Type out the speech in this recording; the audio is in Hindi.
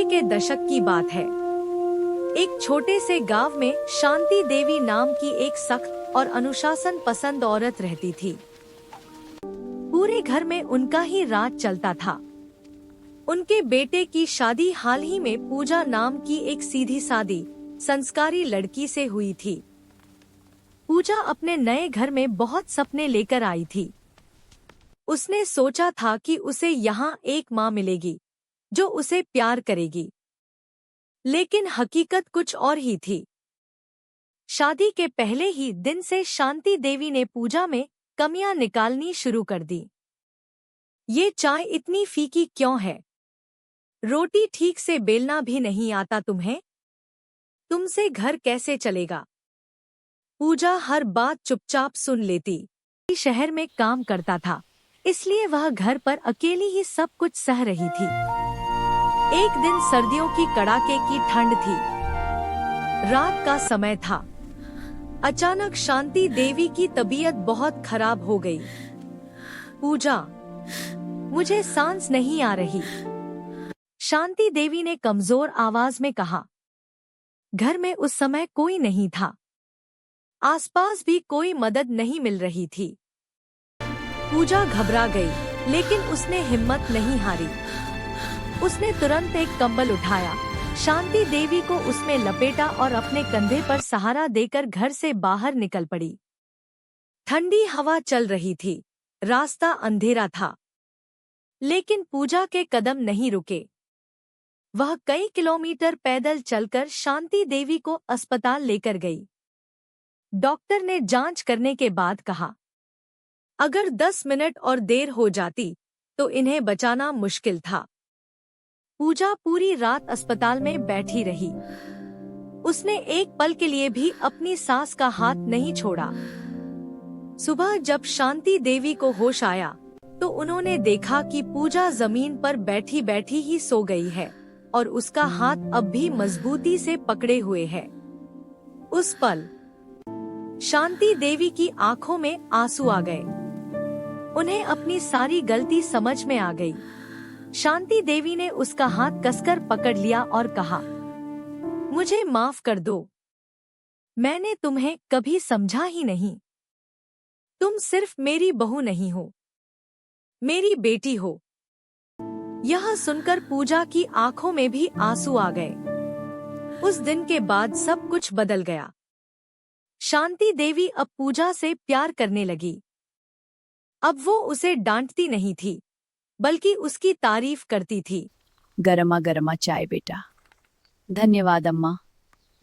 90 के दशक की बात है। एक छोटे से गांव में शांति देवी नाम की एक सख्त और अनुशासन पसंद औरत रहती थी। पूरे घर में उनका ही राज चलता था। उनके बेटे की शादी हाल ही में पूजा नाम की एक सीधी सादी संस्कारी लड़की से हुई थी। पूजा अपने नए घर में बहुत सपने लेकर आई थी। उसने सोचा था कि उसे यहाँ एक माँ मिलेगी जो उसे प्यार करेगी, लेकिन हकीकत कुछ और ही थी। शादी के पहले ही दिन से शांति देवी ने पूजा में कमियां निकालनी शुरू कर दी। ये चाय इतनी फीकी क्यों है? रोटी ठीक से बेलना भी नहीं आता तुम्हें? तुमसे घर कैसे चलेगा? पूजा हर बात चुपचाप सुन लेती। शहर में काम करता था, इसलिए वह घर पर अकेली ही सब कुछ सह रही थी। एक दिन सर्दियों की कड़ाके की ठंड थी। रात का समय था। अचानक शांति देवी की तबीयत बहुत खराब हो गई। पूजा, मुझे सांस नहीं आ रही, शांति देवी ने कमजोर आवाज में कहा। घर में उस समय कोई नहीं था। आसपास भी कोई मदद नहीं मिल रही थी। पूजा घबरा गई, लेकिन उसने हिम्मत नहीं हारी। उसने तुरंत एक कंबल उठाया, शांति देवी को उसमें लपेटा और अपने कंधे पर सहारा देकर घर से बाहर निकल पड़ी। ठंडी हवा चल रही थी, रास्ता अंधेरा था, लेकिन पूजा के कदम नहीं रुके। वह कई किलोमीटर पैदल चलकर शांति देवी को अस्पताल लेकर गई। डॉक्टर ने जांच करने के बाद कहा, अगर 10 मिनट और देर हो जाती तो इन्हें बचाना मुश्किल था। पूजा पूरी रात अस्पताल में बैठी रही। उसने एक पल के लिए भी अपनी सास का हाथ नहीं छोड़ा। सुबह जब शांति देवी को होश आया तो उन्होंने देखा कि पूजा जमीन पर बैठी बैठी ही सो गई है और उसका हाथ अब भी मजबूती से पकड़े हुए है। उस पल शांति देवी की आंखों में आंसू आ गए। उन्हें अपनी सारी गलती समझ में आ गई। शांति देवी ने उसका हाथ कसकर पकड़ लिया और कहा, मुझे माफ कर दो, मैंने तुम्हें कभी समझा ही नहीं। तुम सिर्फ मेरी बहू नहीं हो, मेरी बेटी हो। यह सुनकर पूजा की आंखों में भी आंसू आ गए। उस दिन के बाद सब कुछ बदल गया। शांति देवी अब पूजा से प्यार करने लगी। अब वो उसे डांटती नहीं थी, बल्कि उसकी तारीफ करती थी। गरमा गरमा चाय बेटा। धन्यवाद अम्मा।